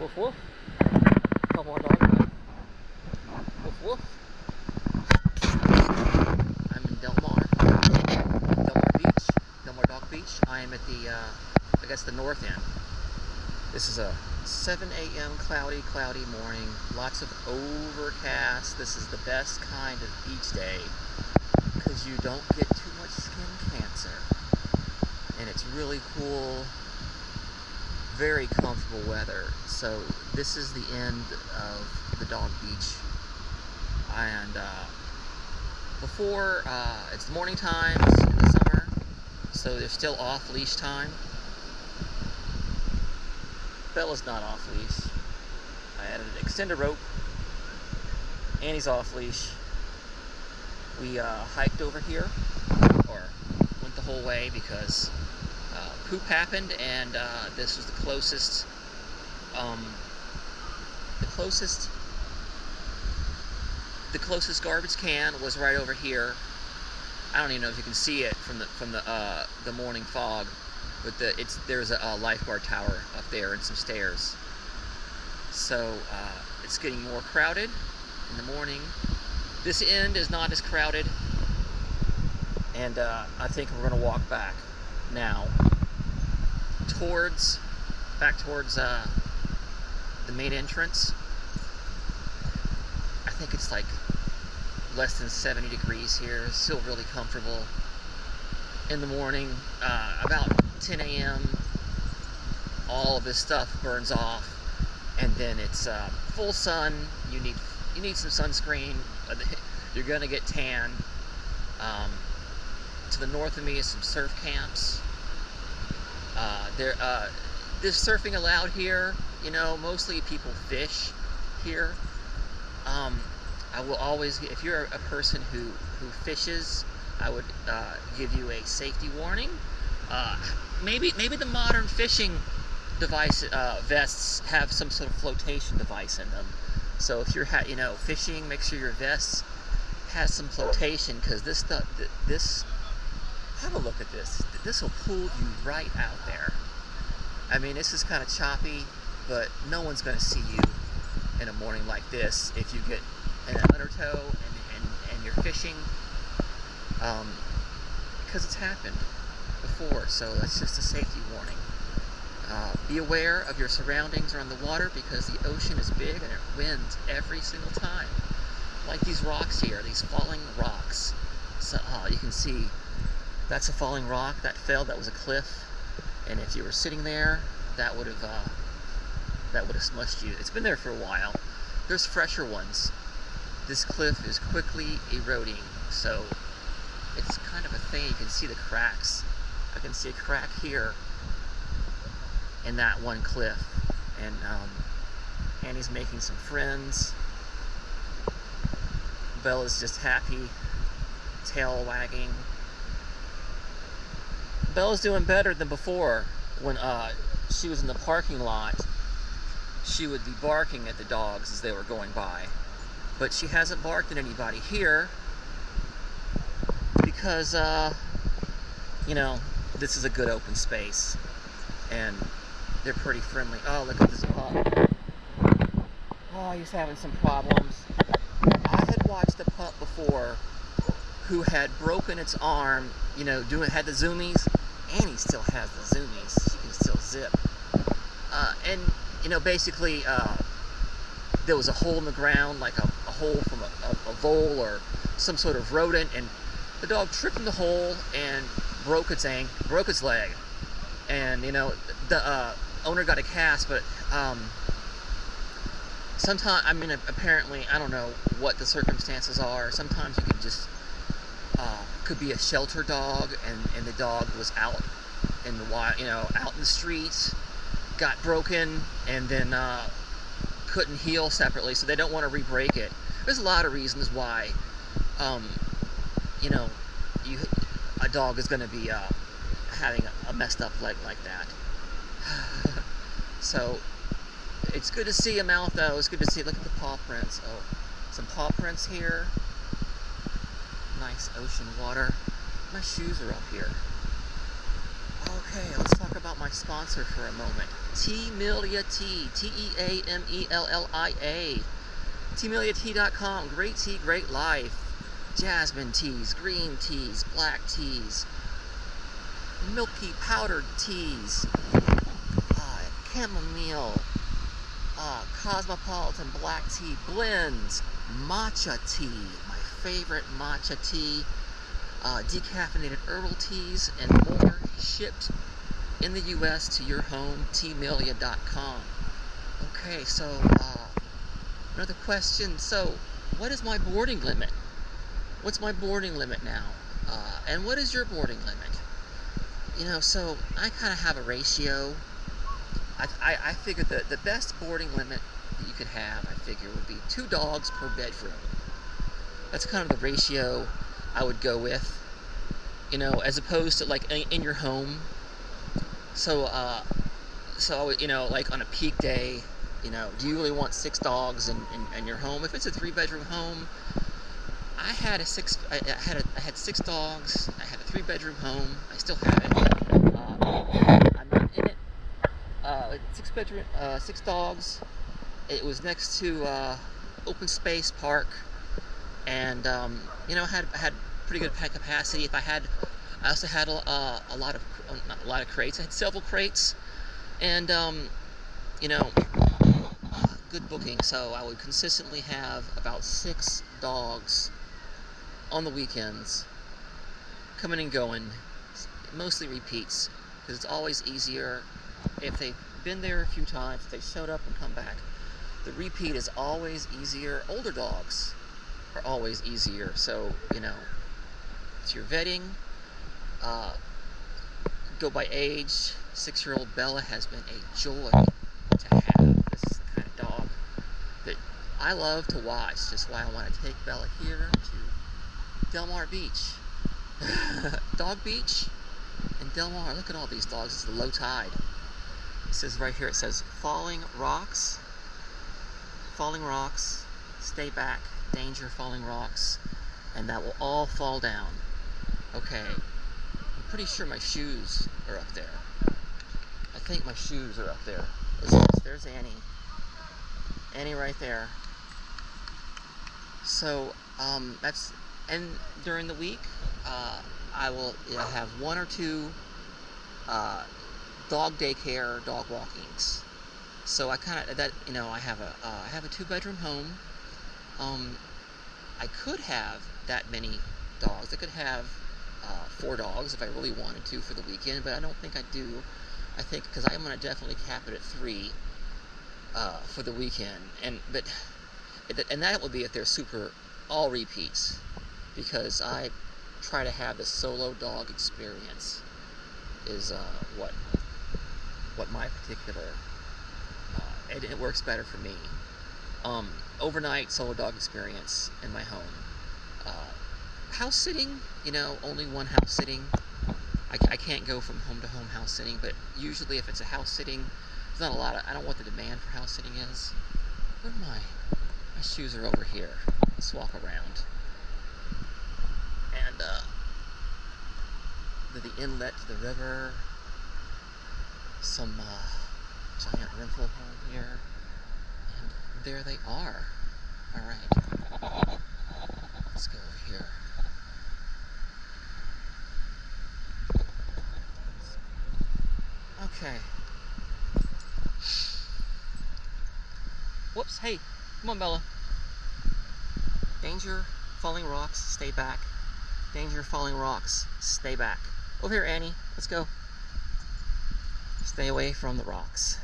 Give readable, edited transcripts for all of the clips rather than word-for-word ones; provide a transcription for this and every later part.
Woof woof. Come on, dog. Woof woof. I'm in Delmar Beach, Delmar Dog Beach. I am at the, I guess the north end. This is a 7 a.m. cloudy morning. Lots of overcast. This is the best kind of beach day because you don't get too much skin cancer. And it's really cool, very comfortable weather. So this is the end of the dog beach. And before, it's morning times in the summer, so they're still off leash time. Bella's not off leash. I added an extender rope. Annie's off leash. We hiked over here, or went the whole way because poop happened, and this was the closest garbage can was right over here. I don't even know if you can see it from the morning fog, but there's a lifeguard tower up there and some stairs. So it's getting more crowded in the morning. This end is not as crowded, and I think we're going to walk back now towards the main entrance. I think it's like less than 70 degrees here. It's still really comfortable in the morning. About 10 a.m. all of this stuff burns off, and then it's full sun. You need some sunscreen. You're gonna get tan. To the north of me is some surf camps. There's surfing allowed here. You know, mostly people fish here. I will always, if you're a person who fishes, I would give you a safety warning. Maybe the modern fishing device vests have some sort of flotation device in them. So if you're fishing, make sure your vest has some flotation, because this stuff, have a look at this. This will pull you right out there. I mean, this is kind of choppy, but no one's going to see you in a morning like this if you get in an undertow and you're fishing, because it's happened before. So that's just a safety warning. Be aware of your surroundings around the water, because the ocean is big and it winds every single time. Like these rocks here, these falling rocks. So you can see that's a falling rock that fell. That was a cliff, and if you were sitting there, that would have smushed you. It's been there for a while. There's fresher ones. This cliff is quickly eroding, so it's kind of a thing. You can see the cracks. I can see a crack here in that one cliff, and Annie's making some friends. Bella's just happy, tail wagging. Bella's doing better than before. When she was in the parking lot, she would be barking at the dogs as they were going by. But she hasn't barked at anybody here because, this is a good open space, and they're pretty friendly. Oh, look at this pup. Oh, he's having some problems. I had watched a pup before who had broken its arm, had the zoomies. Annie still has the zoomies. She can still zip. Basically, there was a hole in the ground, like a hole from a vole or some sort of rodent, and the dog tripped in the hole and broke its leg. And the owner got a cast, but apparently, I don't know what the circumstances are. Sometimes you can just could be a shelter dog, and the dog was out in the wild, out in the streets, got broken, and then couldn't heal separately, so they don't want to re-break it. There's a lot of reasons why, a dog is going to be having a messed up leg like that. So it's good to see him out, though. It's good to see. Look at the paw prints. Oh, some paw prints here. Nice ocean water. My shoes are up here. Okay. Okay, let's talk about my sponsor for a moment. Teamelia Tea, Teamellia. Teameliatea.com. Great tea, great life. Jasmine teas, green teas, black teas, milky powdered teas, chamomile, cosmopolitan black tea blends, matcha tea, my favorite matcha tea, decaffeinated herbal teas, and more, shipped in the U.S. to your home, teamelia.com. Okay, so another question. So, what is my boarding limit? What's my boarding limit now? And what is your boarding limit? You know, so I kind of have a ratio. I figured that the best boarding limit that you could have, I figure, would be 2 dogs per bedroom. That's kind of the ratio I would go with, you know, as opposed to like in your home. So, so I would, you know, like on a peak day, you know, do you really want 6 dogs in your home? If it's a 3-bedroom home, I had 6 dogs. I had a 3-bedroom home. I still have it. I'm not in it. 6 dogs. It was next to open space park, and you know, had pretty good pet capacity. I also had a lot of, not a lot of crates. I had several crates, and you know, good booking. So I would consistently have about 6 dogs on the weekends, coming and going, mostly repeats, because it's always easier if they've been there a few times, if they showed up and come back. The repeat is always easier. Older dogs are always easier. So, you know, it's your vetting, go by age. 6-year-old Bella has been a joy to have. This is the kind of dog that I love to watch. Just why I want to take Bella here to Del Mar Beach. Dog Beach and Del Mar. Look at all these dogs. It's the low tide. It says right here, it says falling rocks, stay back, danger, falling rocks, and that will all fall down. Okay, I'm pretty sure my shoes are up there. I think my shoes are up there. There's Annie. Annie right there. So, that's, and during the week, I will have 1 or 2 dog daycare, dog walkings. So I kind of, that, you know, I have a 2-bedroom home. I could have that many dogs. I could have 4 dogs if I really wanted to for the weekend, but I don't think I do. I think, because I'm going to definitely cap it at 3 for the weekend, and that would be if they're super all repeats, because I try to have the solo dog experience is what my particular it works better for me. Overnight solo dog experience in my home. House sitting, you know, only 1 house sitting. I can't go from home to home house sitting, but usually if it's a house sitting, there's not a lot of, I don't know what the demand for house sitting is. Where am I? My shoes are over here. Let's walk around. And the inlet to the river. Some giant rental home here. And there they are. Alright. Let's go over here. Okay. Whoops, hey, come on, Bella. Danger, falling rocks, stay back. Danger, falling rocks, stay back. Over here, Annie, let's go. Stay away from the rocks.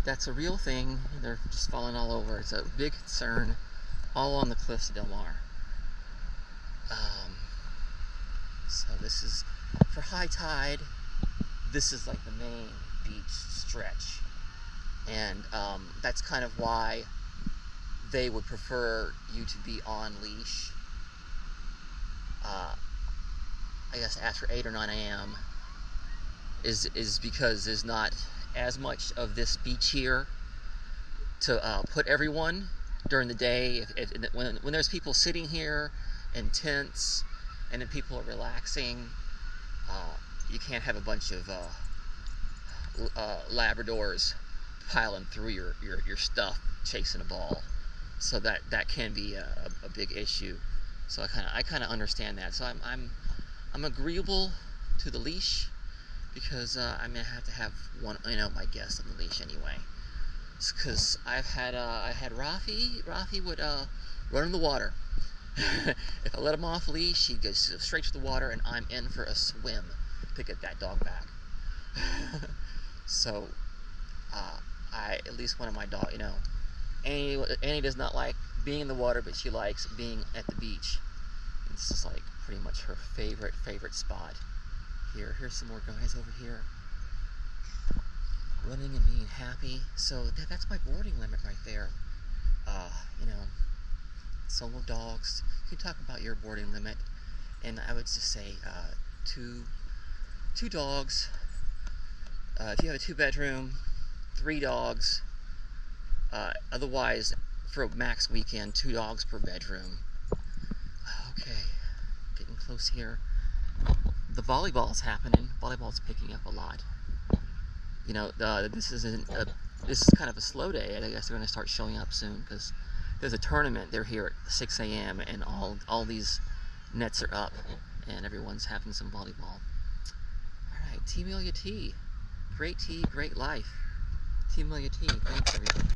That's a real thing. They're just falling all over. It's a big concern, all on the cliffs of Del Mar. So this is, for high tide, this is like the main beach stretch. And that's kind of why they would prefer you to be on leash. I guess after 8 or 9 a.m. is because there's not as much of this beach here to put everyone during the day. When there's people sitting here in tents and then people are relaxing, you can't have a bunch of Labradors piling through your stuff chasing a ball. So that can be a big issue. So I kind of understand that. So I'm agreeable to the leash, because I'm gonna have to have one, my guest on the leash anyway. Because I had Rafi. Rafi would run in the water. If I let him off leash, he'd go straight to the water, and I'm in for a swim to get that dog back. So at least one of my dog, Annie does not like being in the water, but she likes being at the beach. This is like pretty much her favorite spot. Here's some more guys over here, running and being happy. So that's my boarding limit right there. Solo dogs. You can talk about your boarding limit, and I would just say two dogs. If you have a 2-bedroom, 3 dogs. Otherwise, for a max weekend, 2 dogs per bedroom. Okay, getting close here. The volleyball's happening. Volleyball's picking up a lot. This is kind of a slow day. I guess they're going to start showing up soon, because there's a tournament. They're here at 6 a.m. and all these nets are up, and everyone's having some volleyball. All right, T. Amelia T. Great tea, great life. T. Amelia T. Thanks, everybody.